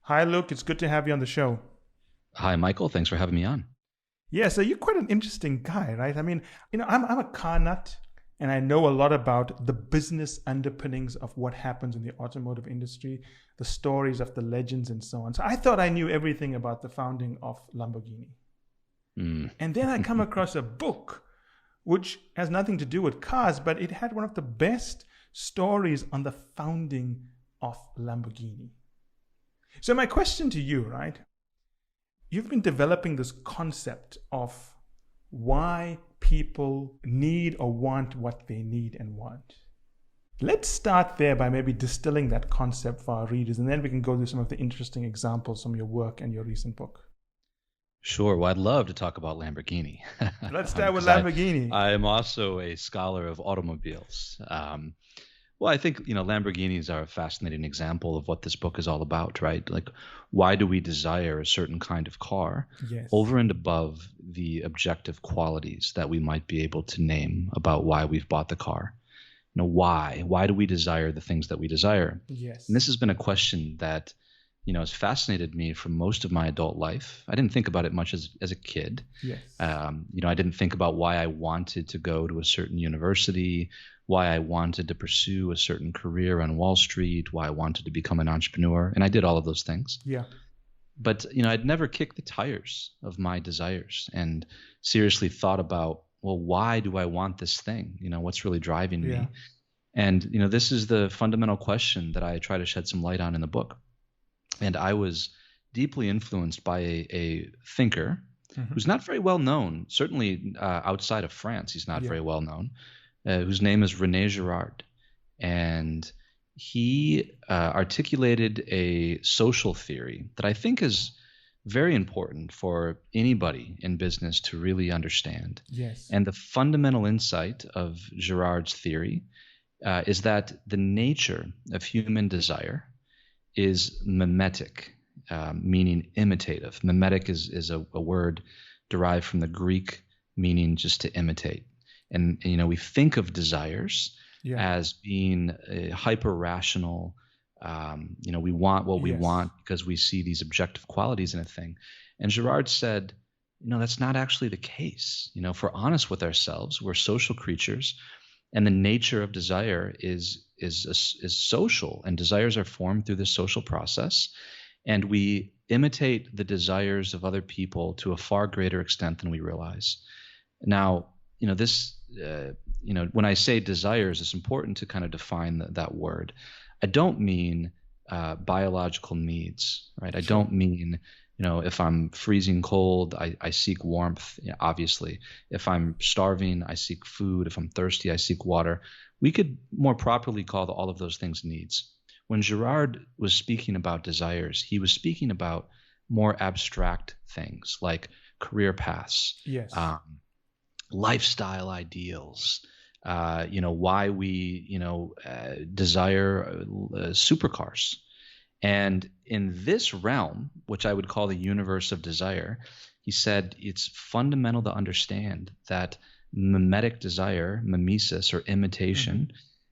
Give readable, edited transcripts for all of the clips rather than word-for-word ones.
Hi, Luke. It's good to have you on the show. Hi, Michael. Thanks for having me on. Yeah, so you're quite an interesting guy, right? I mean, I'm a car nut and I know a lot about the business underpinnings of what happens in the automotive industry, the stories of the legends and so on. So I thought I knew everything about the founding of Lamborghini. Mm. And then I come across a book which has nothing to do with cars, but it had one of the best stories on the founding of Lamborghini. So my question to you, right? You've been developing this concept of why people need or want what they need and want. Let's start there by maybe distilling that concept for our readers, and then we can go through some of the interesting examples from your work and your recent book. Sure. Well, I'd love to talk about Lamborghini Let's start with because Lamborghini. I am also a scholar of automobiles. Well, I think, Lamborghinis are a fascinating example of what this book is all about, right? Like, why do we desire a certain kind of car Yes. over and above the objective qualities that we might be able to name about why we've bought the car? Why? Why do we desire the things that we desire? And Yes. this has been a question that, has fascinated me for most of my adult life. I didn't think about it much as a kid. Yes. I didn't think about why I wanted to go to a certain university, why I wanted to pursue a certain career on Wall Street, why I wanted to become an entrepreneur. And I did all of those things. Yeah. But, I'd never kicked the tires of my desires and seriously thought about, well, why do I want this thing? What's really driving Yeah. me? And, this is the fundamental question that I try to shed some light on in the book. And I was deeply influenced by a thinker Mhm. who's not very well known, certainly outside of France, he's not Yeah. very well known, whose name is René Girard. And he articulated a social theory that I think is very important for anybody in business to really understand. Yes. And the fundamental insight of Girard's theory is that the nature of human desire is memetic, meaning imitative. Memetic is a word derived from the Greek meaning just to imitate. And we think of desires Yeah. as being hyper rational. We want what we Yes. want because we see these objective qualities in a thing. And Girard said, that's not actually the case. If we're honest with ourselves, we're social creatures, and the nature of desire is social, and desires are formed through this social process, and we imitate the desires of other people to a far greater extent than we realize. Now, when I say desires, it's important to kind of define that word. I don't mean biological needs, right? I don't mean, if I'm freezing cold, I seek warmth, obviously. If I'm starving, I seek food. If I'm thirsty, I seek water. We could more properly call all of those things needs. When Girard was speaking about desires, he was speaking about more abstract things like career paths, Yes. lifestyle ideals, why we, desire supercars. And in this realm, which I would call the universe of desire, he said it's fundamental to understand that mimetic desire, mimesis or imitation,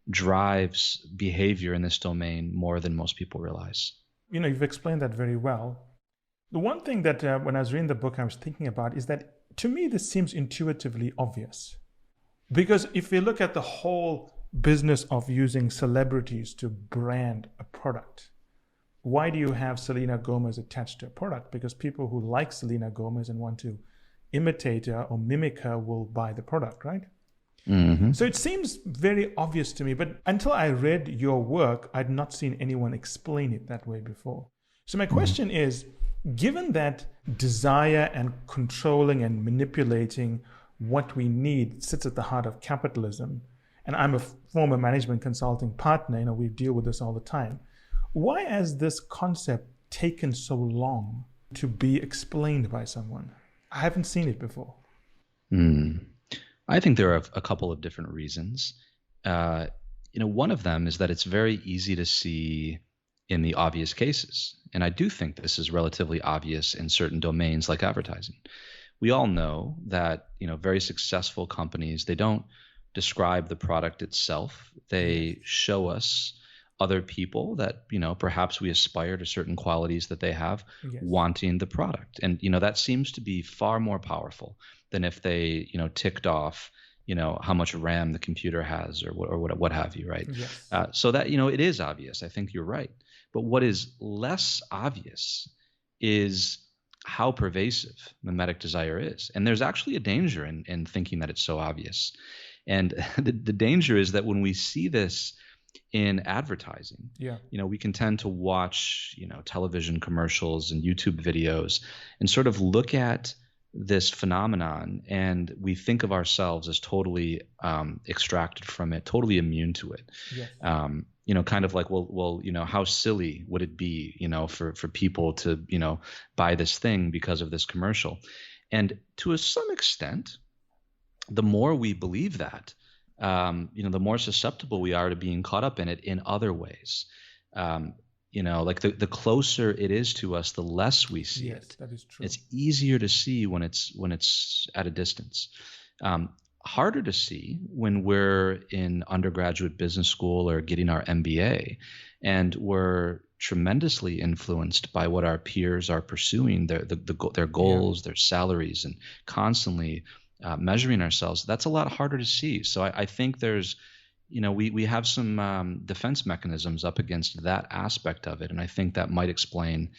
drives behavior in this domain more than most people realize. You've explained that very well. The one thing that when I was reading the book I was thinking about is that to me this seems intuitively obvious. Because if we look at the whole business of using celebrities to brand a product, why do you have Selena Gomez attached to a product? Because people who like Selena Gomez and want to imitate her or mimic her will buy the product, right? Mm-hmm. So it seems very obvious to me, but until I read your work, I'd not seen anyone explain it that way before. So my question is, given that desire and controlling and manipulating what we need sits at the heart of capitalism, and I'm a former management consulting partner, we deal with this all the time, why has this concept taken so long to be explained by someone? I haven't seen it before. I think there are a couple of different reasons. One of them is that it's very easy to see in the obvious cases. And I do think this is relatively obvious in certain domains like advertising. We all know that, very successful companies, they don't describe the product itself. They show us other people that, perhaps we aspire to certain qualities that they have, Yes. wanting the product. And, that seems to be far more powerful than if they, ticked off, how much RAM the computer has or what have you, right? Yes. So that, it is obvious. I think you're right. But what is less obvious is how pervasive mimetic desire is. And there's actually a danger in thinking that it's so obvious. And the danger is that when we see this in advertising, we can tend to watch, television commercials and YouTube videos and sort of look at this phenomenon, and we think of ourselves as totally extracted from it, totally immune to it. Yes. Kind of like, well, how silly would it be, for people to, buy this thing because of this commercial? And to some extent, the more we believe that, the more susceptible we are to being caught up in it in other ways. Like the closer it is to us, the less we see it. That is true. It's easier to see when it's at a distance. Harder to see when we're in undergraduate business school or getting our MBA, and we're tremendously influenced by what our peers are pursuing, their goals, their salaries, and constantly measuring ourselves. That's a lot harder to see. So I think there's, we have some defense mechanisms up against that aspect of it, and I think that might explain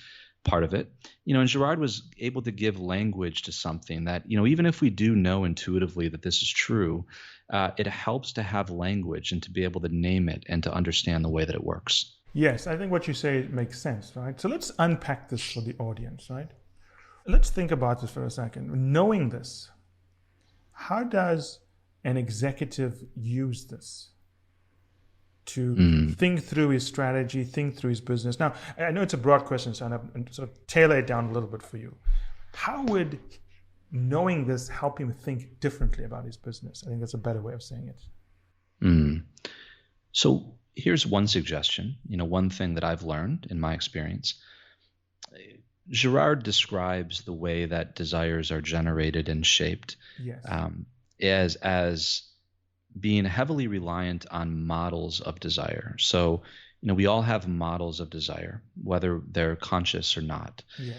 part of it. And Girard was able to give language to something that, even if we do know intuitively that this is true, it helps to have language and to be able to name it and to understand the way that it works. Yes, I think what you say makes sense, right? So let's unpack this for the audience, right? Let's think about this for a second. Knowing this, how does an executive use this to think through his strategy, think through his business? Now, I know it's a broad question, so I'm sort of tailor it down a little bit for you. How would knowing this help him think differently about his business? I think that's a better way of saying it. So here's one suggestion, one thing that I've learned in my experience. Girard describes the way that desires are generated and shaped as being heavily reliant on models of desire. So, we all have models of desire, whether they're conscious or not. Yes.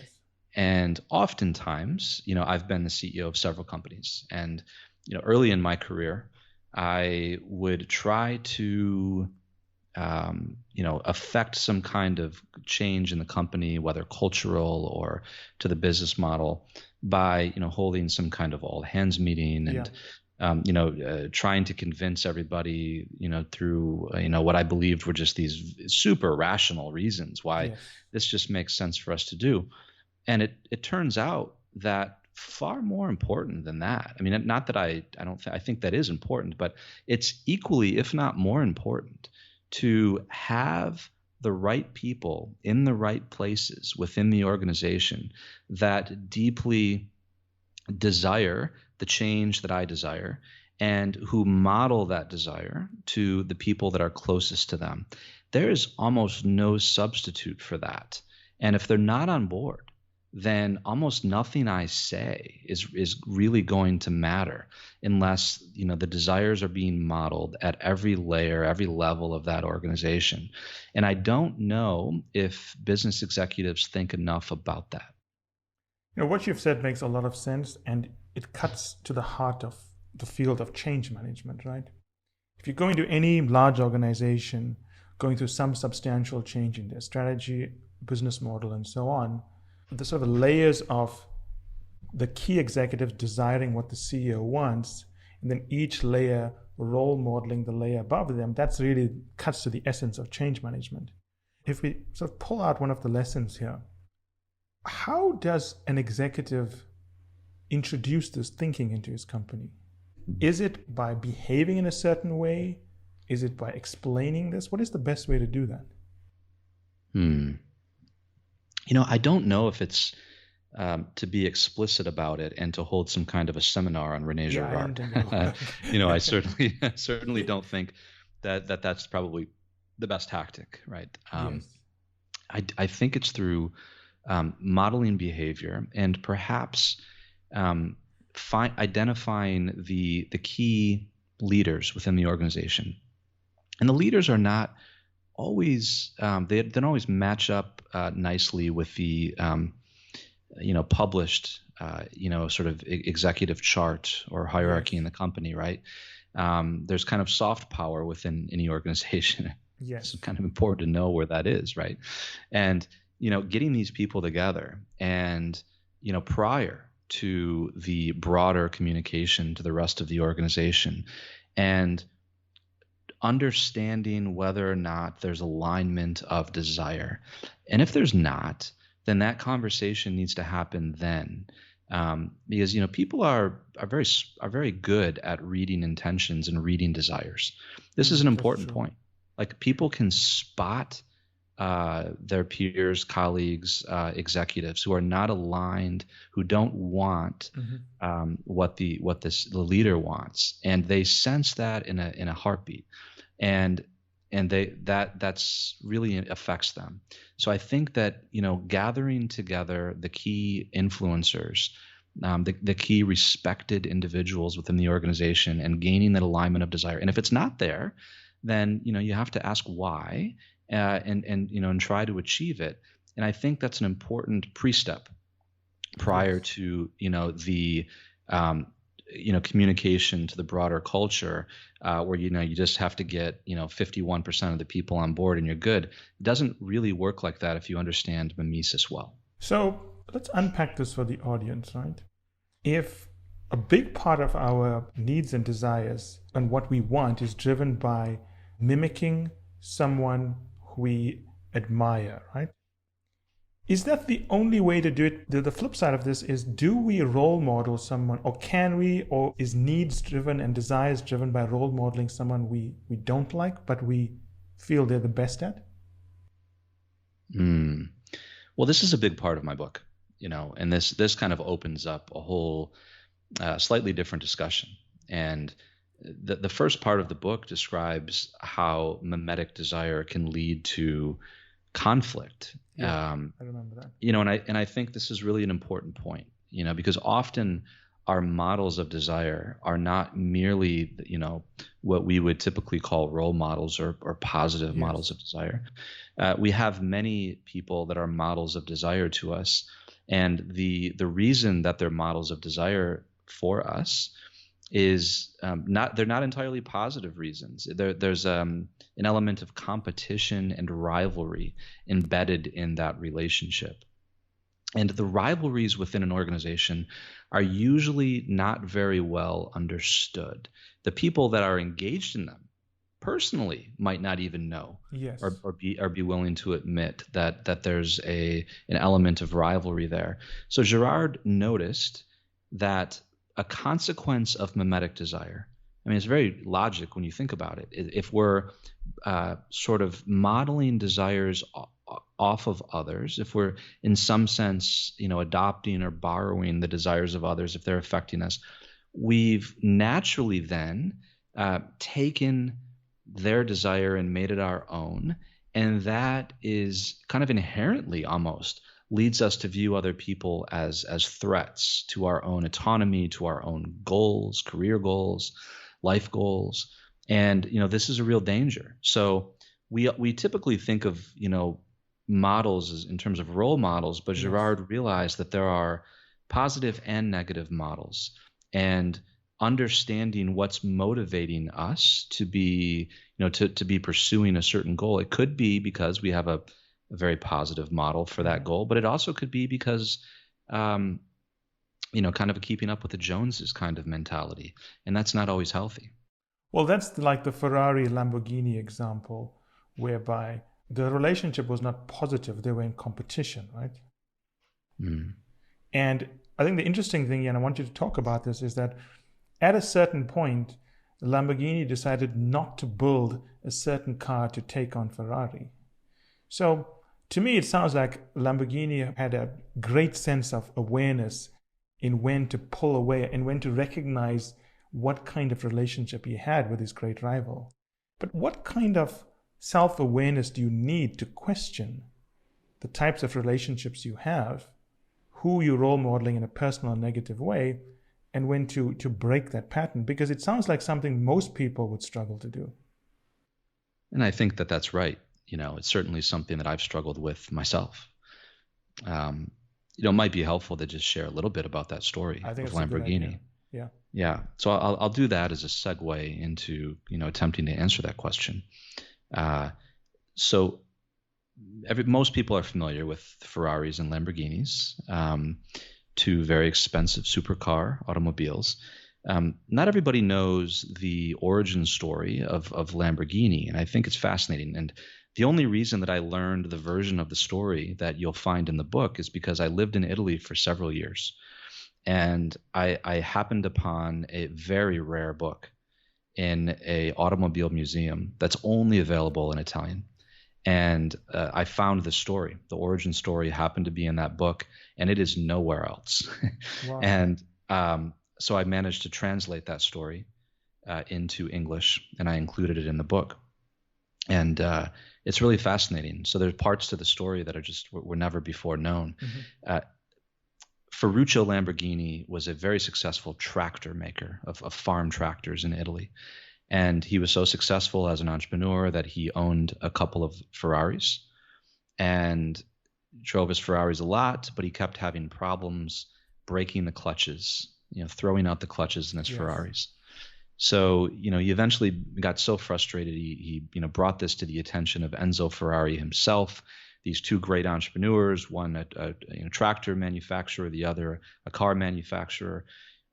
And oftentimes, I've been the CEO of several companies, and, early in my career, I would try to, affect some kind of change in the company, whether cultural or to the business model, by, holding some kind of all hands meeting and, trying to convince everybody, through, what I believed were just these super rational reasons why this just makes sense for us to do. And it turns out that far more important than that. I mean, not that I think that is important, but it's equally, if not more important, to have the right people in the right places within the organization that deeply desire the change that I desire, and who model that desire to the people that are closest to them. There is almost no substitute for that. And if they're not on board, then almost nothing I say is really going to matter unless, the desires are being modeled at every layer, every level of that organization. And I don't know if business executives think enough about that. What you've said makes a lot of sense, and it cuts to the heart of the field of change management, right? If you're going to any large organization, going through some substantial change in their strategy, business model, and so on, the sort of layers of the key executives desiring what the CEO wants, and then each layer role modeling the layer above them, that's really cuts to the essence of change management. If we sort of pull out one of the lessons here, how does an executive introduce this thinking into his company? Is it by behaving in a certain way? Is it by explaining this? What is the best way to do that? I don't know if it's to be explicit about it and to hold some kind of a seminar on René Girard. I certainly don't think that's probably the best tactic, right? I think it's through modeling behavior and perhaps identifying the key leaders within the organization. And the leaders are not always they don't always match up nicely with the published sort of executive chart or hierarchy in the company, right? There's kind of soft power within any organization. Yes. It's kind of important to know where that is, right? And getting these people together and prior to the broader communication to the rest of the organization, and understanding whether or not there's alignment of desire. And if there's not, then that conversation needs to happen then. Because people are very good at reading intentions and reading desires. This is an important point. Like, people can spot their peers, colleagues, executives who are not aligned, who don't want what the leader wants, and they sense that in a heartbeat, and that's really affects them. So I think that gathering together the key influencers, the key respected individuals within the organization, and gaining that alignment of desire. And if it's not there, then you have to ask why. And try to achieve it. And I think that's an important pre-step prior to the communication to the broader culture, where you just have to get 51% of the people on board and you're good. It doesn't really work like that if you understand mimesis well. So let's unpack this for the audience, right? If a big part of our needs and desires and what we want is driven by mimicking someone we admire, right? Is that the only way to do it? The flip side of this is, do we role model someone, or can we, or is needs driven and desires driven by role modeling someone we don't like, but we feel they're the best at? Well, this is a big part of my book, and this kind of opens up a whole slightly different discussion. And the first part of the book describes how mimetic desire can lead to conflict. I remember that. And I think this is really an important point, because often our models of desire are not merely, what we would typically call role models or positive models of desire. We have many people that are models of desire to us, and the reason that they're models of desire for us is they're not entirely positive reasons. There's an element of competition and rivalry embedded in that relationship. And the rivalries within an organization are usually not very well understood. The people that are engaged in them personally might not even know, or be willing to admit that there's an element of rivalry there. So Girard noticed that a consequence of mimetic desire, it's very logic when you think about it. If we're sort of modeling desires off of others, if we're in some sense, adopting or borrowing the desires of others, if they're affecting us, we've naturally then taken their desire and made it our own. And that is kind of inherently almost leads us to view other people as threats to our own autonomy, to our own goals, career goals, life goals. And, this is a real danger. So we typically think of, models as in terms of role models, but Girard realized that there are positive and negative models, and understanding what's motivating us to be, to be pursuing a certain goal. It could be because we have a very positive model for that goal, but it also could be because, kind of a keeping up with the Joneses kind of mentality, and that's not always healthy. Well, that's like the Ferrari Lamborghini example, whereby the relationship was not positive; they were in competition, right? And I think the interesting thing, and I want you to talk about this, is that at a certain point, Lamborghini decided not to build a certain car to take on Ferrari. So to me, it sounds like Lamborghini had a great sense of awareness in when to pull away and when to recognize what kind of relationship he had with his great rival. But what kind of self-awareness do you need to question the types of relationships you have, who you're role modeling in a personal and negative way, and when to break that pattern? Because it sounds like something most people would struggle to do. And I think that that's right. it's certainly something that I've struggled with myself. It might be helpful to just share a little bit about that story I think of it's a good Lamborghini. idea. Yeah. Yeah. So I'll do that as a segue into, attempting to answer that question. So most people are familiar with Ferraris and Lamborghinis, two very expensive supercar automobiles. Not everybody knows the origin story of Lamborghini, and I think it's fascinating. And the only reason that I learned the version of the story that you'll find in the book is because I lived in Italy for several years. And I happened upon a very rare book in a automobile museum that's only available in Italian. And I found the story. The origin story happened to be in that book, and it is nowhere else. Wow. And so I managed to translate that story into English, and I included it in the book. And it's really fascinating. So there's parts to the story that were never before known. Mm-hmm. Ferruccio Lamborghini was a very successful tractor maker of farm tractors in Italy. And he was so successful as an entrepreneur that he owned a couple of Ferraris and drove his Ferraris a lot, but he kept having problems breaking the clutches, throwing out the clutches in his Ferraris. So, he eventually got so frustrated, he brought this to the attention of Enzo Ferrari himself. These two great entrepreneurs, one a tractor manufacturer, the other a car manufacturer,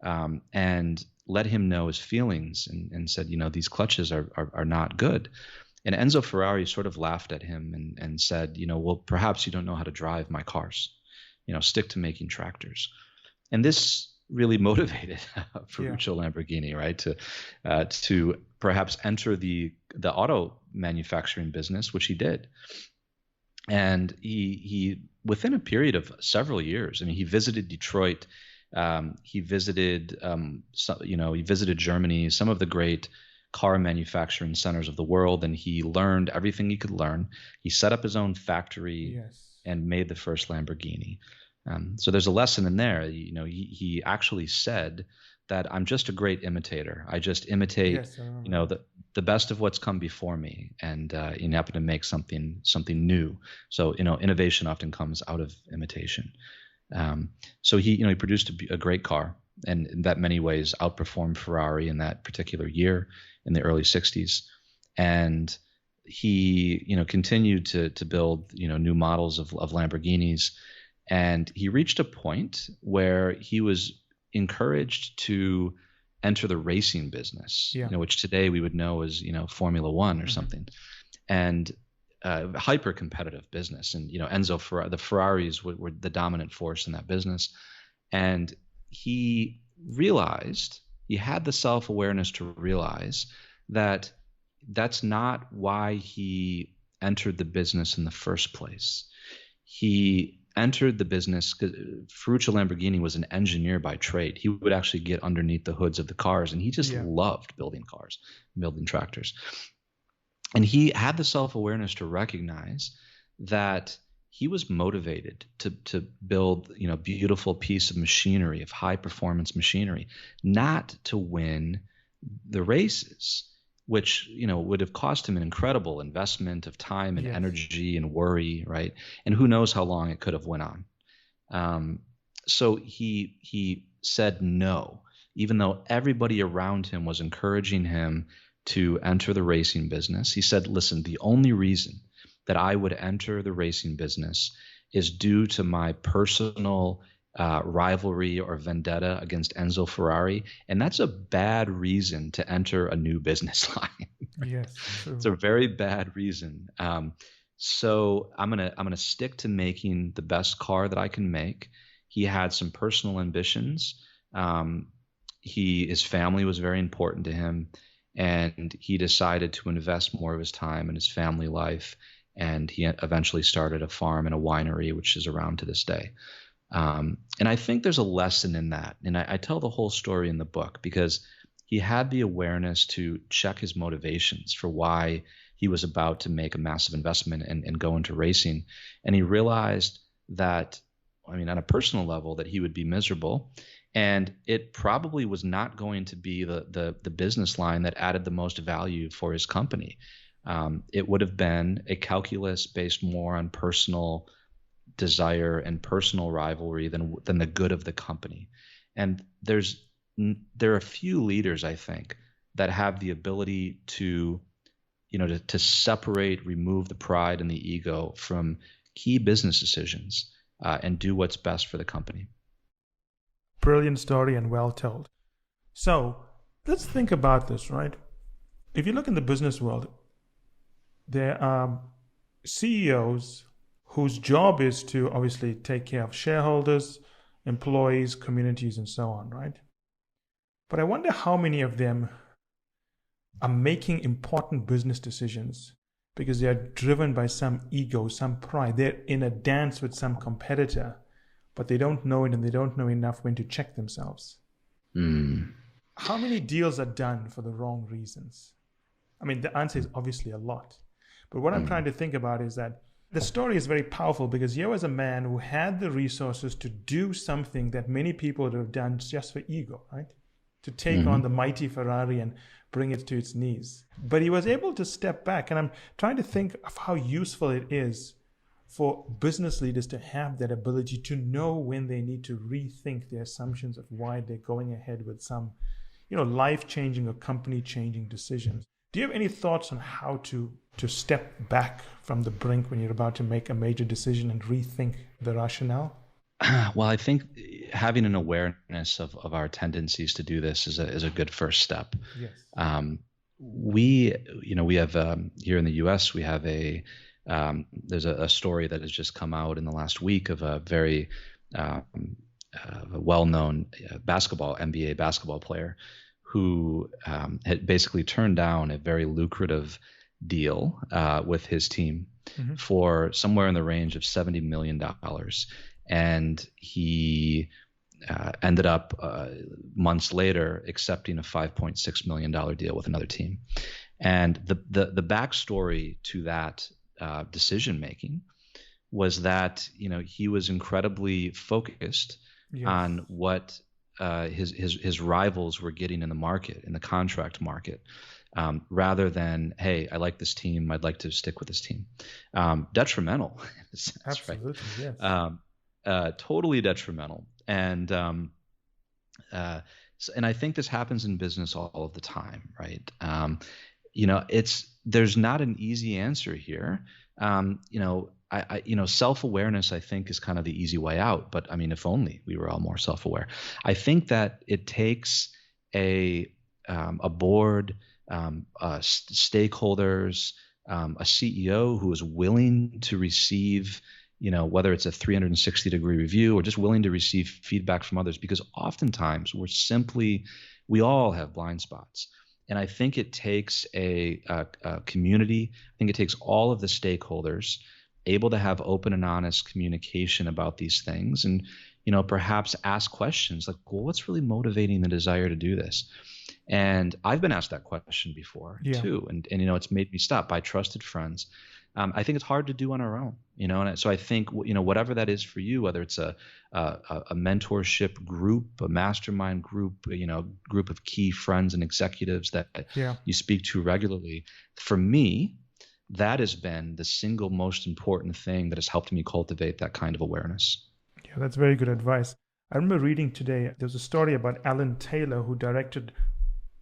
and let him know his feelings and said, these clutches are not good. And Enzo Ferrari sort of laughed at him and said, well, perhaps you don't know how to drive my cars, stick to making tractors. And this really motivated Ferruccio Lamborghini, right, to perhaps enter the auto manufacturing business, which he did. And he within a period of several years, he visited Detroit, he visited he visited Germany, some of the great car manufacturing centers of the world, and he learned everything he could learn. He set up his own factory and made the first Lamborghini. So there's a lesson in there. He actually said that I'm just a great imitator. I just imitate, the best of what's come before me, and happen to make something new. So innovation often comes out of imitation. So he produced a great car, and in that many ways outperformed Ferrari in that particular year in the early 60s. And he continued to build new models of Lamborghinis. And he reached a point where he was encouraged to enter the racing business, which today we would know as Formula One or something, and hyper competitive business. And the Ferraris were the dominant force in that business. And he had the self-awareness to realize that that's not why he entered the business in the first place. He entered the business because Ferruccio Lamborghini was an engineer by trade. He would actually get underneath the hoods of the cars, and he just loved building cars, building tractors. And he had the self-awareness to recognize that he was motivated to build, beautiful piece of machinery, of high performance machinery, not to win the races, which would have cost him an incredible investment of time and energy and worry, right? And who knows how long it could have went on. So he said no, even though everybody around him was encouraging him to enter the racing business. He said, listen, the only reason that I would enter the racing business is due to my personal rivalry or vendetta against Enzo Ferrari, and that's a bad reason to enter a new business line. Yes, true. It's a very bad reason. So I'm gonna stick to making the best car that I can make. He had some personal ambitions. His family was very important to him, and he decided to invest more of his time in his family life. And he eventually started a farm and a winery, which is around to this day. And I think there's a lesson in that. And I tell the whole story in the book because he had the awareness to check his motivations for why he was about to make a massive investment and go into racing. And he realized that, on a personal level, that he would be miserable. And it probably was not going to be the business line that added the most value for his company. It would have been a calculus based more on personal desire and personal rivalry than the good of the company. And there are a few leaders, I think, that have the ability to separate, remove the pride and the ego from key business decisions and do what's best for the company. Brilliant story and well told. So let's think about this, right? If you look in the business world, there are CEOs whose job is to obviously take care of shareholders, employees, communities, and so on, right? But I wonder how many of them are making important business decisions because they are driven by some ego, some pride. They're in a dance with some competitor, but they don't know it and they don't know enough when to check themselves. How many deals are done for the wrong reasons? I mean, the answer is obviously a lot. But what I'm trying to think about is that the story is very powerful because here was a man who had the resources to do something that many people would have done just for ego, right? To take on the mighty Ferrari and bring it to its knees. But he was able to step back. And I'm trying to think of how useful it is for business leaders to have that ability to know when they need to rethink their assumptions of why they're going ahead with some, life-changing or company-changing decisions. Do you have any thoughts on how to step back from the brink when you're about to make a major decision and rethink the rationale? Well, I think having an awareness of our tendencies to do this is a good first step. Yes. We have here in the U.S. we have there's a story that has just come out in the last week of a very a well-known NBA basketball player who had basically turned down a very lucrative deal with his team for somewhere in the range of $70 million. And he ended up months later accepting a $5.6 million deal with another team. And the backstory to that decision making was that he was incredibly focused on what his rivals were getting in the market, in the contract market, rather than, hey, I like this team, I'd like to stick with this team. Detrimental in a sense, absolutely, right? Yes. Totally detrimental. And I think this happens in business all of the time, right? There's not an easy answer here. Self-awareness, I think, is kind of the easy way out. But I mean, if only we were all more self-aware. I think that it takes a board, stakeholders, a CEO who is willing to receive, whether it's a 360-degree review or just willing to receive feedback from others, because oftentimes we all have blind spots. And I think it takes a community. I think it takes all of the stakeholders able to have open and honest communication about these things, and perhaps ask questions like, well, what's really motivating the desire to do this? And I've been asked that question before too, and it's made me stop by trusted friends. I think it's hard to do on our own, and so I think whatever that is for you, whether it's a mentorship group, a mastermind group, group of key friends and executives that you speak to regularly. For me, that has been the single most important thing that has helped me cultivate that kind of awareness. Yeah, that's very good advice. I remember reading today, there was a story about Alan Taylor, who directed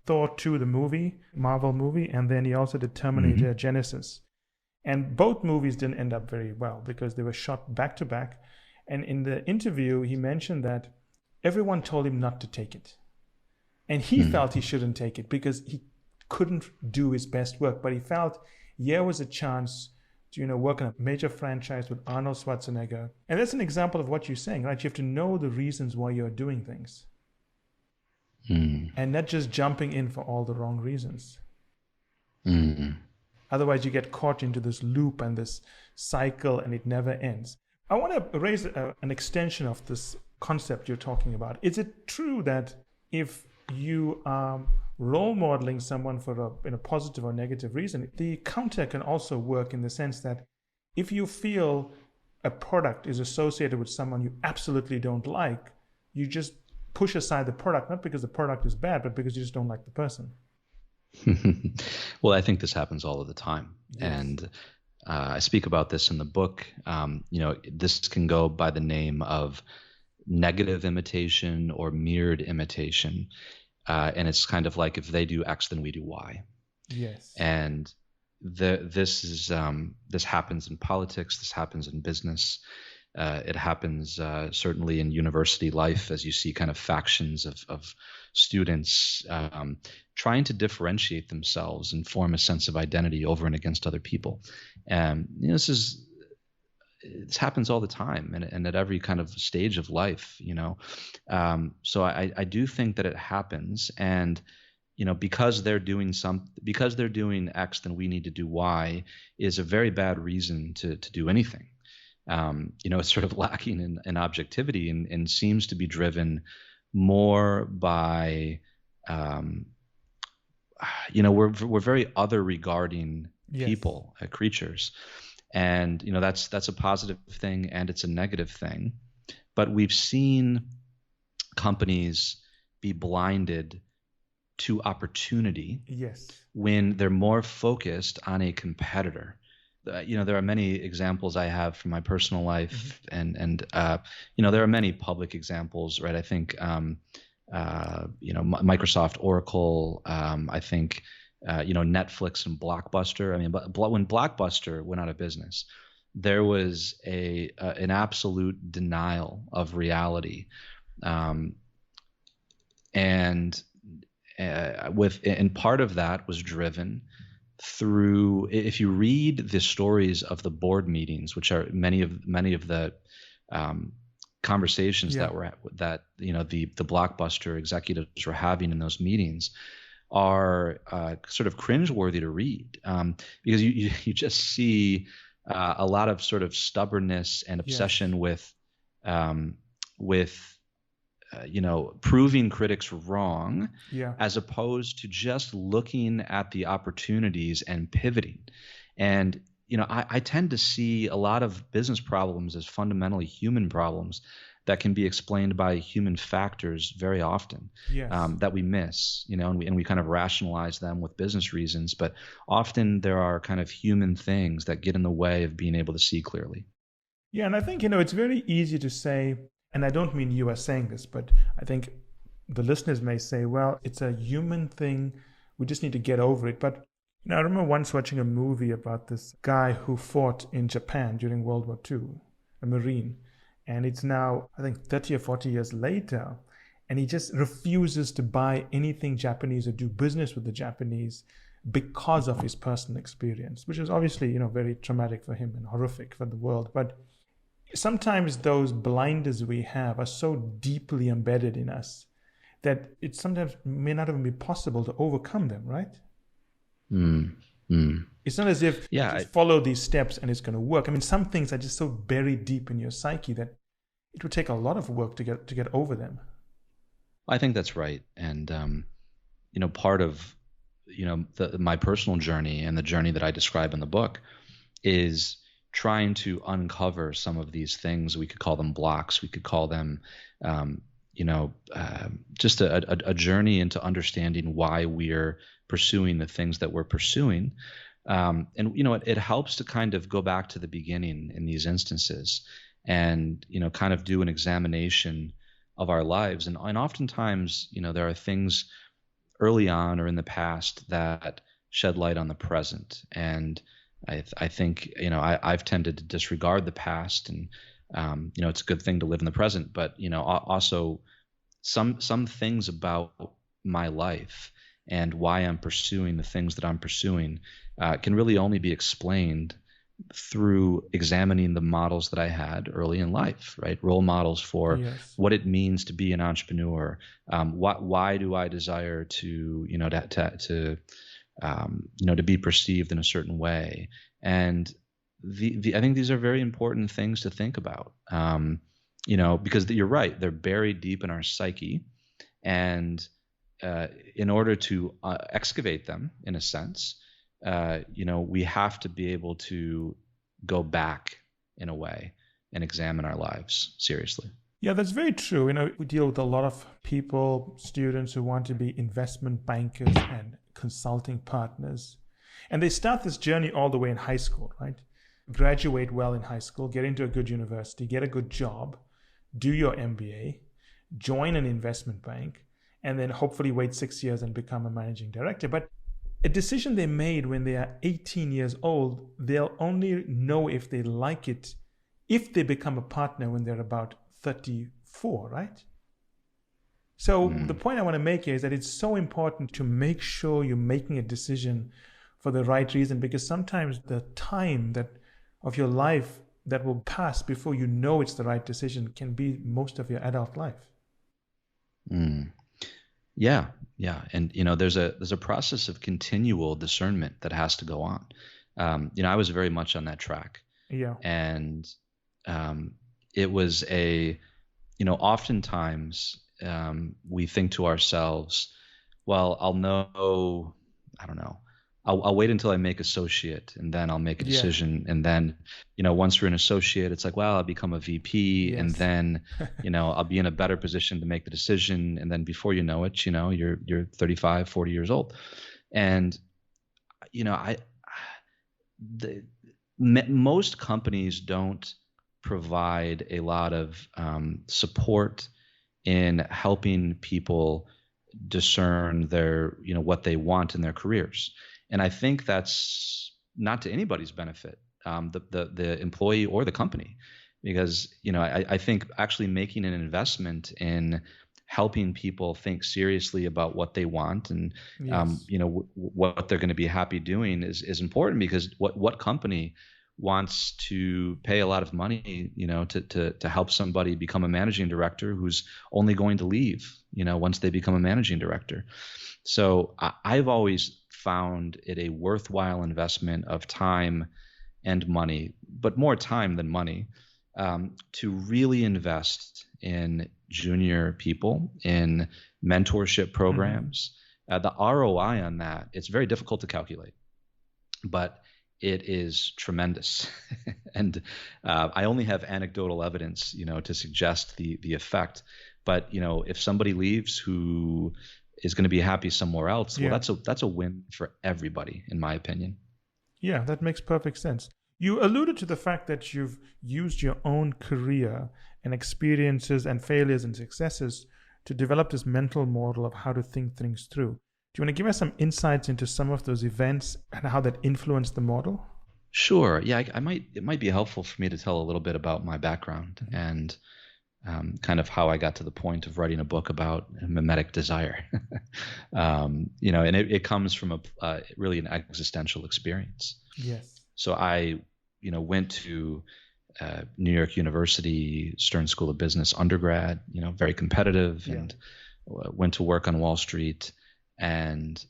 Thor 2, the movie, Marvel movie, and then he also did Terminator Genesis. And both movies didn't end up very well because they were shot back to back. And in the interview, he mentioned that everyone told him not to take it. And he felt he shouldn't take it because he couldn't do his best work. But he felt here was a chance to, work on a major franchise with Arnold Schwarzenegger. And that's an example of what you're saying, right? You have to know the reasons why you're doing things. And not just jumping in for all the wrong reasons. Otherwise, you get caught into this loop and this cycle, and it never ends. I want to raise an extension of this concept you're talking about. Is it true that if you are role modeling someone for a positive or negative reason, the counter can also work in the sense that if you feel a product is associated with someone you absolutely don't like, you just push aside the product, not because the product is bad, but because you just don't like the person? Well, I think this happens all of the time. Yes. And I speak about this in the book. This can go by the name of negative imitation or mirrored imitation. And it's kind of like, if they do X, then we do Y. Yes. And this happens in politics. This happens in business. It happens certainly in university life, as you see kind of factions of students trying to differentiate themselves and form a sense of identity over and against other people. And this happens all the time, and at every kind of stage of life. So I do think that it happens, and because they're doing X, then we need to do Y, is a very bad reason to do anything. It's sort of lacking in objectivity, and seems to be driven more by, we're very other regarding Yes. people, creatures. And, that's a positive thing and it's a negative thing. But we've seen companies be blinded to opportunity Yes. when they're more focused on a competitor. There are many examples I have from my personal life, and there are many public examples, right? I think, Microsoft, Oracle, I think, Netflix and Blockbuster. I mean, but when Blockbuster went out of business, there was an absolute denial of reality, and part of that was driven through, if you read the stories of the board meetings, which are many of the conversations that the Blockbuster executives were having in those meetings, are sort of cringeworthy to read, because you just see a lot of sort of stubbornness and obsession with proving critics wrong, as opposed to just looking at the opportunities and pivoting. And I tend to see a lot of business problems as fundamentally human problems that can be explained by human factors very often, that we miss, and we kind of rationalize them with business reasons, but often there are kind of human things that get in the way of being able to see clearly. Yeah, and I think, it's very easy to say, and I don't mean you are saying this, but I think the listeners may say, well, it's a human thing, we just need to get over it. But I remember once watching a movie about this guy who fought in Japan during World War II, a Marine. And it's now, I think, 30 or 40 years later, and he just refuses to buy anything Japanese or do business with the Japanese because of his personal experience, which is obviously, very traumatic for him and horrific for the world. But sometimes those blinders we have are so deeply embedded in us that it sometimes may not even be possible to overcome them, right? It's not as if you just follow these steps and it's going to work. I mean, some things are just so buried deep in your psyche that it would take a lot of work to get over them. I think that's right. And, part of, my personal journey and the journey that I describe in the book is trying to uncover some of these things. We could call them blocks. We could call them, just a journey into understanding why we're pursuing the things that we're pursuing. And, it helps to kind of go back to the beginning in these instances and, kind of do an examination of our lives. And oftentimes, there are things early on or in the past that shed light on the present. And I think, I've tended to disregard the past, and, it's a good thing to live in the present, but, also some things about my life and why I'm pursuing the things that I'm pursuing can really only be explained through examining the models that I had early in life, right? Role models for what it means to be an entrepreneur. Why do I desire to, to be perceived in a certain way? And I think these are very important things to think about, because you're right, they're buried deep in our psyche, and in order to excavate them, in a sense, we have to be able to go back in a way and examine our lives seriously. Yeah, that's very true. We deal with a lot of people, students who want to be investment bankers and consulting partners. And they start this journey all the way in high school, right? Graduate well in high school, get into a good university, get a good job, do your MBA, join an investment bank, and then hopefully wait 6 years and become a managing director. But a decision they made when they are 18 years old, they'll only know if they like it if they become a partner when they're about 34, right? So the point I want to make here is that it's so important to make sure you're making a decision for the right reason, because sometimes the time of your life that will pass before you know it's the right decision can be most of your adult life. Yeah. And, there's a process of continual discernment that has to go on. I was very much on that track. Yeah. And it was oftentimes we think to ourselves, well, I'll wait until I make associate and then I'll make a decision. And then, once we're an associate, it's like, well, I'll become a VP and then, I'll be in a better position to make the decision. And then before you know it, you're 35, 40 years old. And, most companies don't provide a lot of support in helping people discern what they want in their careers. And I think that's not to anybody's benefit, the employee or the company, because, I think actually making an investment in helping people think seriously about what they want and, what they're going to be happy doing is important, because what company wants to pay a lot of money, to help somebody become a managing director who's only going to leave, once they become a managing director. So I've always found it a worthwhile investment of time and money, but more time than money, to really invest in junior people, in mentorship programs. The ROI on that, it's very difficult to calculate, but it is tremendous. And I only have anecdotal evidence, to suggest the effect. But, if somebody leaves who is going to be happy somewhere else, well, that's a win for everybody, in my opinion. Yeah, that makes perfect sense. You alluded to the fact that you've used your own career and experiences and failures and successes to develop this mental model of how to think things through. Do you want to give us some insights into some of those events and how that influenced the model? Sure. Yeah, it might be helpful for me to tell a little bit about my background and kind of how I got to the point of writing a book about mimetic desire. And it comes from really an existential experience. Yes. So I, went to New York University, Stern School of Business undergrad, very competitive, and went to work on Wall Street. And,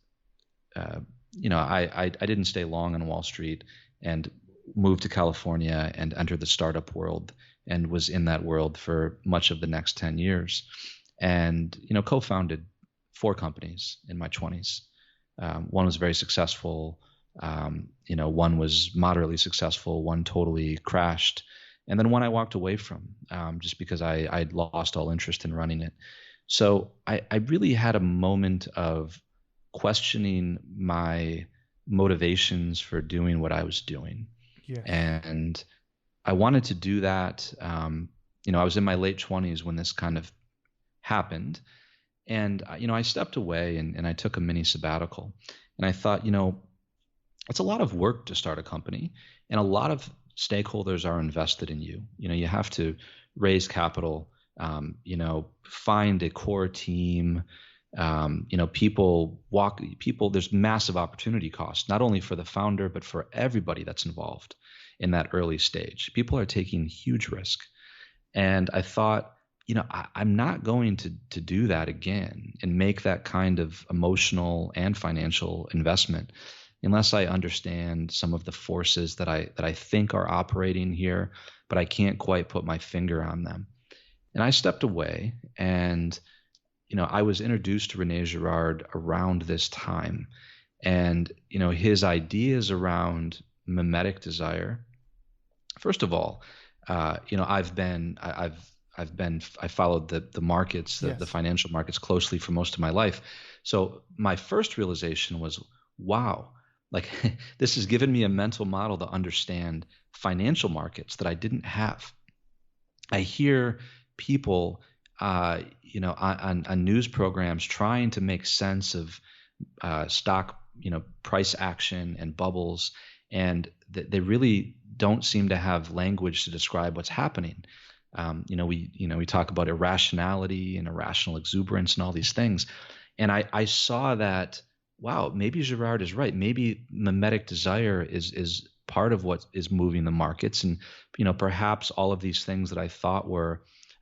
I didn't stay long on Wall Street and moved to California and entered the startup world and was in that world for much of the next 10 years. And, co-founded 4 companies in my 20s. One was very successful. One was moderately successful. One totally crashed. And then one I walked away from just because I'd lost all interest in running it. So I really had a moment of questioning my motivations for doing what I was doing. Yes. And I wanted to do that. I was in my late 20s when this kind of happened. And, I stepped away and I took a mini sabbatical. And I thought, it's a lot of work to start a company, and a lot of stakeholders are invested in you. You have to raise capital, find a core team, people, there's massive opportunity cost, not only for the founder, but for everybody that's involved in that early stage. People are taking huge risk. And I thought, I'm not going to do that again and make that kind of emotional and financial investment unless I understand some of the forces that I think are operating here, but I can't quite put my finger on them. And I stepped away, and I was introduced to Rene Girard around this time, and his ideas around mimetic desire. First of all, I've I followed the markets, the financial markets closely for most of my life. So my first realization was, wow, like this has given me a mental model to understand financial markets that I didn't have. I hear people, on news programs trying to make sense of stock, price action and bubbles, and they really don't seem to have language to describe what's happening. We talk about irrationality and irrational exuberance and all these things, and I saw that, wow, maybe Girard is right. Maybe mimetic desire is part of what is moving the markets, and perhaps all of these things that I thought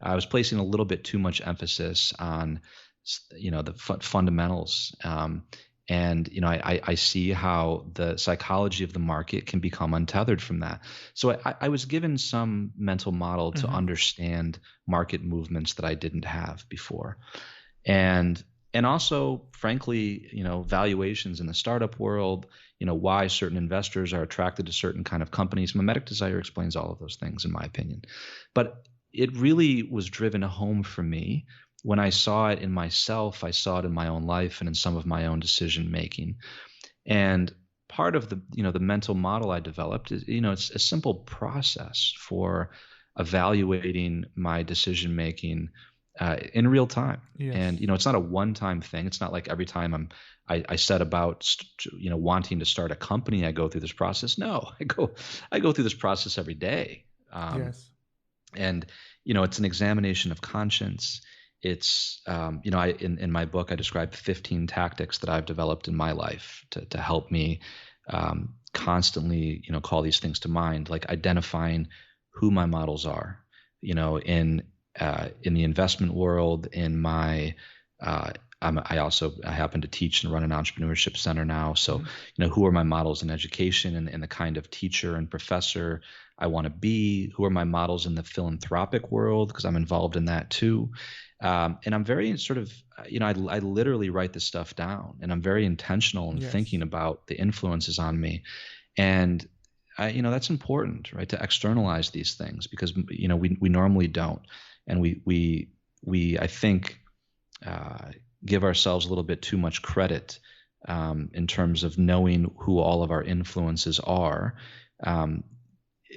I was placing a little bit too much emphasis on, the fundamentals. And I see how the psychology of the market can become untethered from that. So I was given some mental model to understand market movements that I didn't have before, and also, frankly, valuations in the startup world. Why certain investors are attracted to certain kind of companies. Mimetic desire explains all of those things, in my opinion. But it really was driven home for me when I saw it in myself. I saw it in my own life and in some of my own decision making. And part of the mental model I developed is, it's a simple process for evaluating my decision making in real time. Yes. And it's not a one-time thing. It's not like every time I set about wanting to start a company, I go through this process. No, I go through this process every day. Yes. And it's an examination of conscience. It's in my book I describe 15 tactics that I've developed in my life to help me constantly call these things to mind, like identifying who my models are. In the investment world, in my I happen to teach and run an entrepreneurship center now. So, who are my models in education and the kind of teacher and professor I want to be? Who are my models in the philanthropic world? Because I'm involved in that too. And I'm very sort of, I literally write this stuff down, and I'm very intentional in thinking about the influences on me. And that's important, right? To externalize these things, because, we normally don't. And we I think, give ourselves a little bit too much credit in terms of knowing who all of our influences are.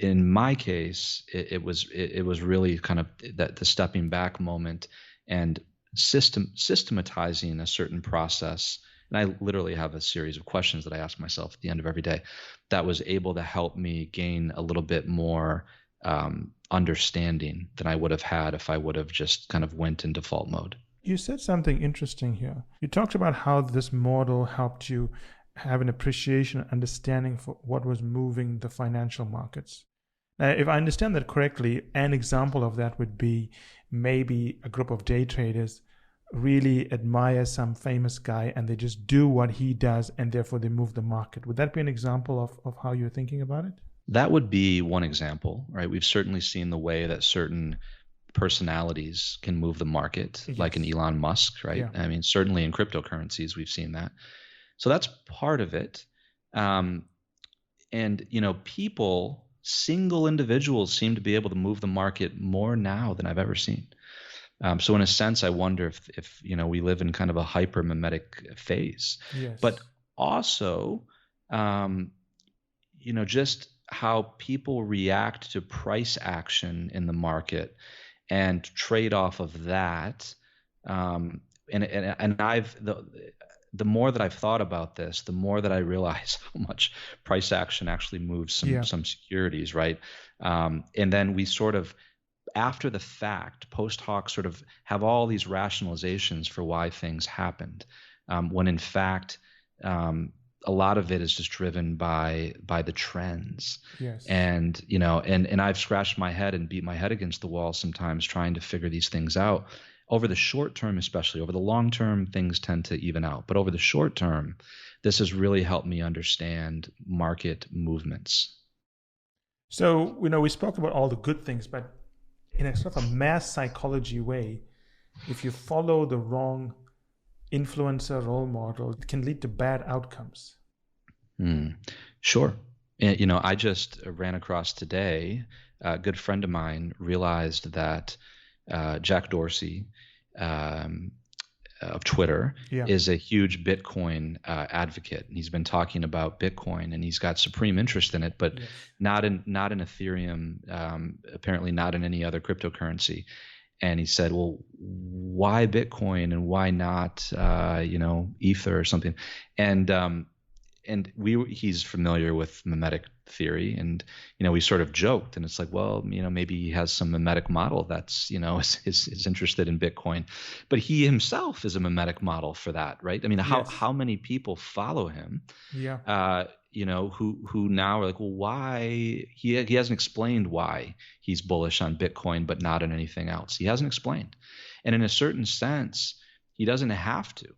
In my case, it was really kind of the stepping back moment and systematizing a certain process. And I literally have a series of questions that I ask myself at the end of every day that was able to help me gain a little bit more understanding than I would have had if I would have just kind of went in default mode. You said something interesting here. You talked about how this model helped you have an appreciation and understanding for what was moving the financial markets. Now, if I understand that correctly, an example of that would be maybe a group of day traders really admire some famous guy and they just do what he does, and therefore they move the market. Would that be an example of how you're thinking about it? That would be one example, right? We've certainly seen the way that certain personalities can move the market, like an Elon Musk, right? Yeah. I mean, certainly in cryptocurrencies, we've seen that. So that's part of it. And, single individuals seem to be able to move the market more now than I've ever seen. So in a sense, I wonder if we live in kind of a hyper mimetic phase. Yes. But also, just how people react to price action in the market and trade off of that. And the more that I've thought about this, the more that I realize how much price action actually moves some securities, right? And then we sort of, after the fact, post hoc, sort of have all these rationalizations for why things happened, when in fact, a lot of it is just driven by the trends. Yes. And and I've scratched my head and beat my head against the wall sometimes trying to figure these things out. Over the short term, especially. Over the long term, things tend to even out. But over the short term, this has really helped me understand market movements. So, we spoke about all the good things, but in a sort of a mass psychology way, if you follow the wrong influencer role model, it can lead to bad outcomes. Sure. I just ran across today, a good friend of mine realized that Jack Dorsey, of Twitter, Yeah. is a huge Bitcoin advocate. He's been talking about Bitcoin, and he's got supreme interest in it, but Yes. not in Ethereum, apparently not in any other cryptocurrency. And he said, well, why Bitcoin and why not Ether or something? And he's familiar with mimetic theory, and we sort of joked, and it's like, well, maybe he has some mimetic model that's is interested in Bitcoin, but he himself is a mimetic model for that, right? I mean, how many people follow him? Yeah. Who now are like, well, why he hasn't explained why he's bullish on Bitcoin but not on anything else. He hasn't explained, and in a certain sense, he doesn't have to,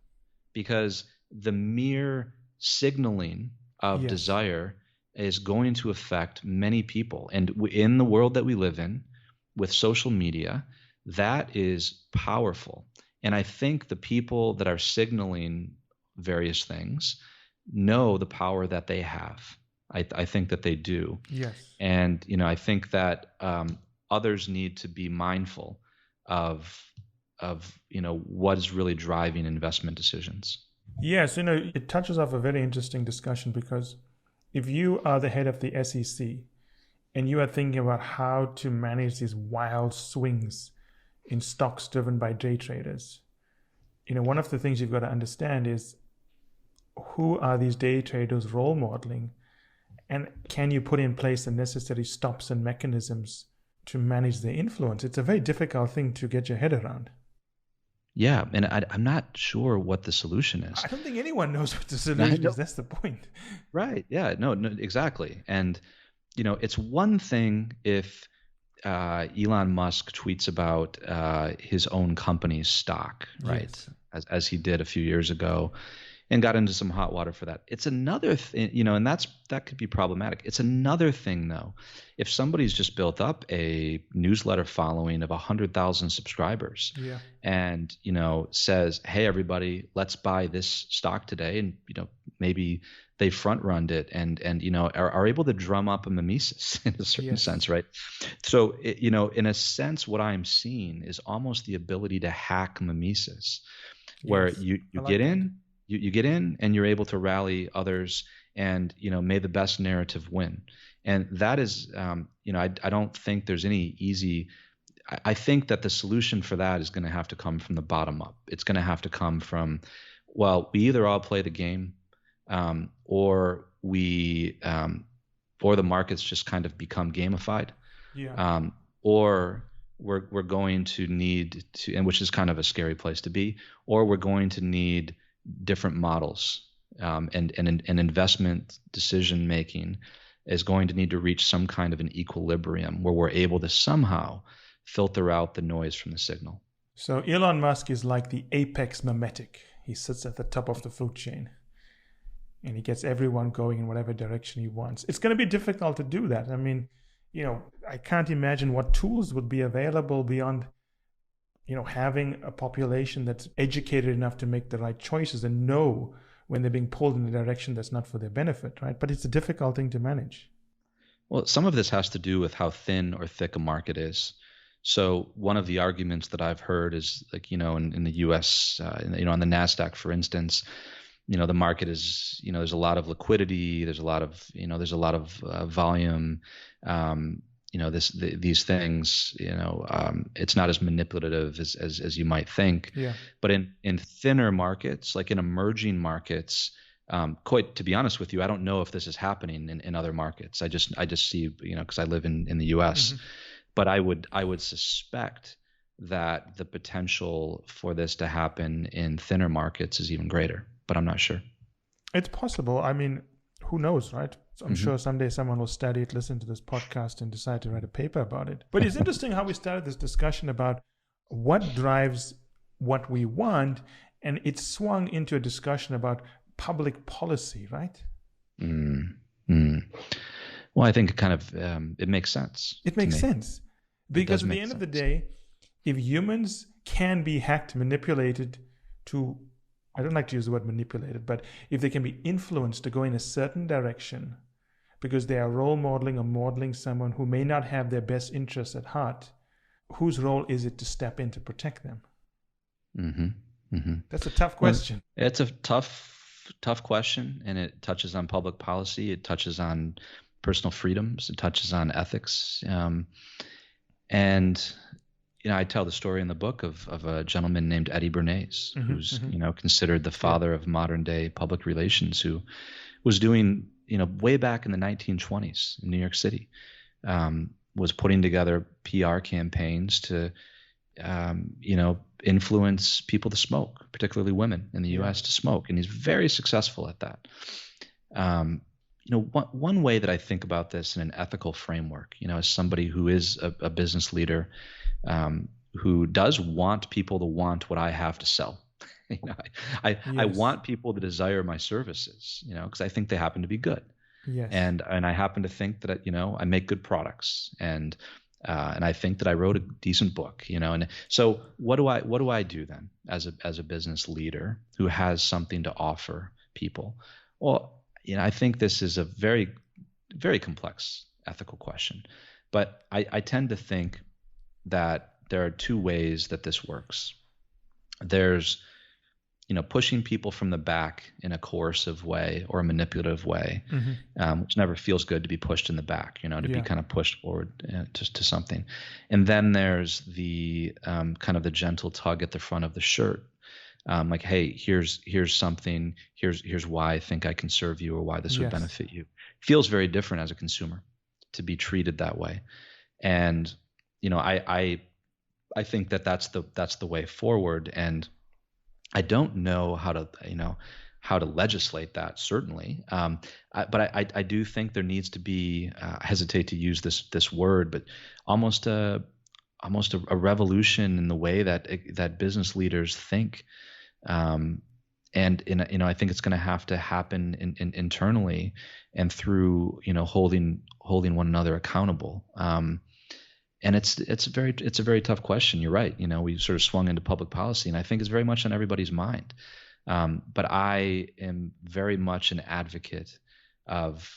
because the mere signaling of desire is going to affect many people. And in the world that we live in with social media, that is powerful. And I think the people that are signaling various things know the power that they have. I think that they do. Yes. And, I think that others need to be mindful of what is really driving investment decisions. Yes, it touches off a very interesting discussion, because if you are the head of the SEC and you are thinking about how to manage these wild swings in stocks driven by day traders, one of the things you've got to understand is, who are these day traders role modeling, and can you put in place the necessary stops and mechanisms to manage their influence? It's a very difficult thing to get your head around. Yeah, and I'm not sure what the solution is. I don't think anyone knows what the solution is. That's the point. Right. Yeah. No, exactly. And, it's one thing if Elon Musk tweets about his own company's stock, right? Yes. As he did a few years ago, and got into some hot water for that. It's another thing, and that could be problematic. It's another thing, though, if somebody's just built up a newsletter following of 100,000 subscribers, and says, "Hey, everybody, let's buy this stock today," and maybe they front runned it, and are able to drum up a mimesis in a certain sense, right? So in a sense, what I'm seeing is almost the ability to hack mimesis, where you get in. You get in and you're able to rally others, and may the best narrative win. And that is I don't think there's any easy. I think that the solution for that is going to have to come from the bottom up. It's going to have to come from, well, we either all play the game, or the markets just kind of become gamified, or we're going to need to, and which is kind of a scary place to be, or we're going to need different models, and investment decision making is going to need to reach some kind of an equilibrium where we're able to somehow filter out the noise from the signal. So Elon Musk is like the apex mimetic. He sits at the top of the food chain, and he gets everyone going in whatever direction he wants. It's going to be difficult to do that. I mean, I can't imagine what tools would be available beyond having a population that's educated enough to make the right choices and know when they're being pulled in a direction that's not for their benefit, right? But it's a difficult thing to manage. Well, some of this has to do with how thin or thick a market is. So one of the arguments that I've heard is like, in the US, on the NASDAQ, for instance, the market is, there's a lot of liquidity, there's a lot of volume, these things, it's not as manipulative as you might think. Yeah. But in thinner markets, like in emerging markets, quite to be honest with you, I don't know if this is happening in other markets. I just see, because I live in the US, but I would suspect that the potential for this to happen in thinner markets is even greater, but I'm not sure. It's possible. I mean, who knows, right? I'm sure someday someone will study it, listen to this podcast, and decide to write a paper about it. But it's interesting how we started this discussion about what drives what we want, and it swung into a discussion about public policy, right? Well, I think it kind of it makes sense. It makes sense. Because at the end of the day, if humans can be hacked, manipulated to, I don't like to use the word manipulated, but if they can be influenced to go in a certain direction because they are role modeling or modeling someone who may not have their best interests at heart, whose role is it to step in to protect them? Mm-hmm. Mm-hmm. That's a tough question. Well, it's a tough question, and it touches on public policy. It touches on personal freedoms. It touches on ethics. And I tell the story in the book of a gentleman named Eddie Bernays, who's considered the father of modern day public relations, who was doing way back in the 1920s in New York City, was putting together PR campaigns to influence people to smoke, particularly women in the U.S. to smoke, and he's very successful at that. One way that I think about this in an ethical framework, as somebody who is a business leader, who does want people to want what I have to sell. I want people to desire my services, because I think they happen to be good. Yes. And I happen to think that, I make good products, and I think that I wrote a decent book, and so what do I do then as a business leader who has something to offer people? Well, I think this is a very, very complex ethical question, but I tend to think that there are two ways that this works. There's, pushing people from the back in a coercive way or a manipulative way, which never feels good to be pushed in the back, to be kind of pushed forward to something. And then there's the kind of the gentle tug at the front of the shirt. Like, hey, here's something, here's why I think I can serve you, or why this would benefit you. Feels very different as a consumer to be treated that way. And, I think that that's the way forward. And I don't know how to legislate that, certainly. But I do think there needs to be, I hesitate to use this word, but almost a revolution in the way that business leaders think. And I think it's going to have to happen internally and through, holding one another accountable. And it's a very tough question. You're right. We sort of swung into public policy, and I think it's very much on everybody's mind. But I am very much an advocate of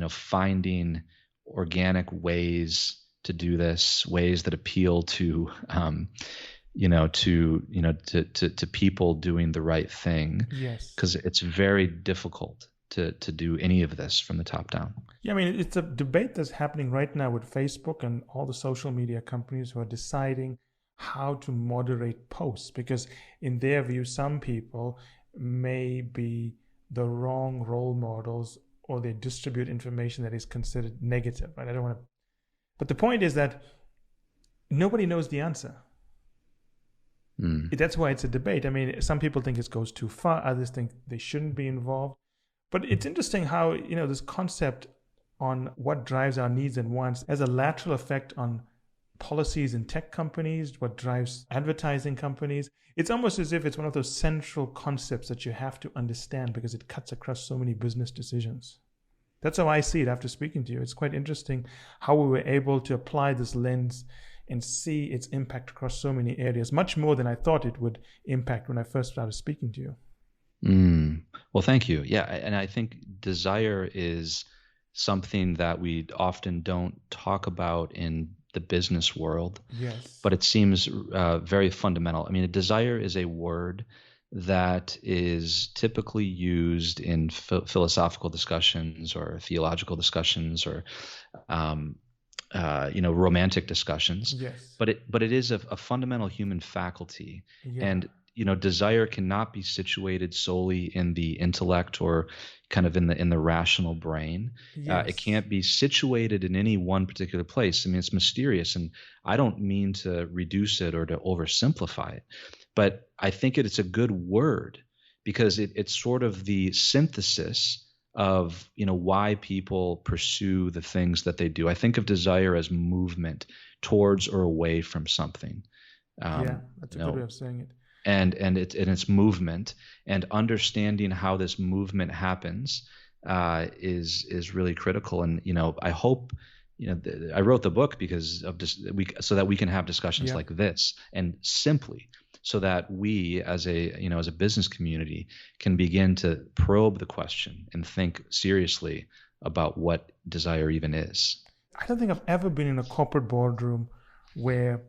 finding organic ways to do this, ways that appeal to to people doing the right thing. Yes. Because it's very difficult to do any of this from the top down. Yeah, I mean, it's a debate that's happening right now with Facebook and all the social media companies who are deciding how to moderate posts, because in their view, some people may be the wrong role models, or they distribute information that is considered negative. Right? I don't want to, but the point is that nobody knows the answer. That's why it's a debate. I mean, some people think it goes too far. Others think they shouldn't be involved. But it's interesting how, this concept on what drives our needs and wants has a lateral effect on policies in tech companies, what drives advertising companies. It's almost as if it's one of those central concepts that you have to understand because it cuts across so many business decisions. That's how I see it after speaking to you. It's quite interesting how we were able to apply this lens and see its impact across so many areas, much more than I thought it would impact when I first started speaking to you. Well, thank you. Yeah, and I think desire is something that we often don't talk about in the business world. Yes. But it seems very fundamental. I mean, a desire is a word that is typically used in philosophical discussions or theological discussions or romantic discussions. Yes. But it is a fundamental human faculty. Yeah. And desire cannot be situated solely in the intellect or kind of in the rational brain. Yes. It can't be situated in any one particular place. I mean, it's mysterious, and I don't mean to reduce it or to oversimplify it, but I think it's a good word because it's sort of the synthesis of why people pursue the things that they do. I think of desire as movement towards or away from something. That's a good way of saying it. And its movement, and understanding how this movement happens is really critical. And I hope I wrote the book because of so that we can have discussions like this, and simply so that we as a business community can begin to probe the question and think seriously about what desire even is. I don't think I've ever been in a corporate boardroom where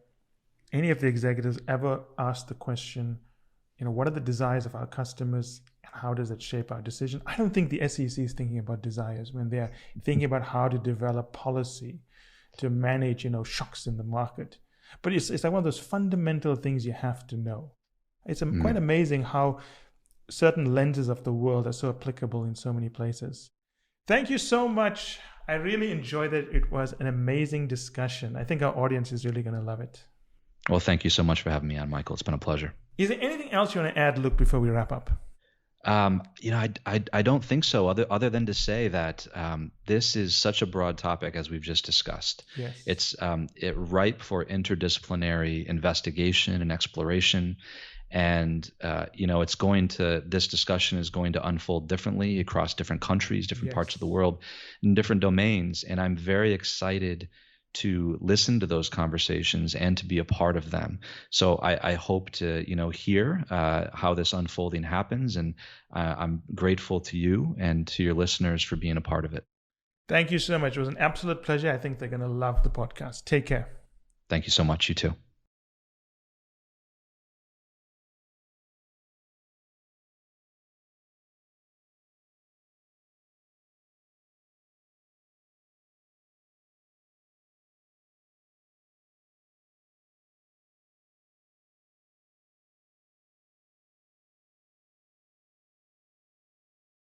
any of the executives ever asked the question, what are the desires of our customers and how does it shape our decision? I don't think the SEC is thinking about desires when they're thinking about how to develop policy to manage, shocks in the market. But it's like one of those fundamental things you have to know. It's quite amazing how certain lenses of the world are so applicable in so many places. Thank you so much. I really enjoyed it. It was an amazing discussion. I think our audience is really going to love it. Well, thank you so much for having me on, Michael. It's been a pleasure. Is there anything else you want to add, Luke, before we wrap up? I don't think so, other than to say that this is such a broad topic, as we've just discussed. Yes. It's ripe for interdisciplinary investigation and exploration. And, this discussion is going to unfold differently across different countries, different parts of the world, in different domains. And I'm very excited to listen to those conversations and to be a part of them. So I hope to, hear how this unfolding happens. And I'm grateful to you and to your listeners for being a part of it. Thank you so much. It was an absolute pleasure. I think they're going to love the podcast. Take care. Thank you so much. You too.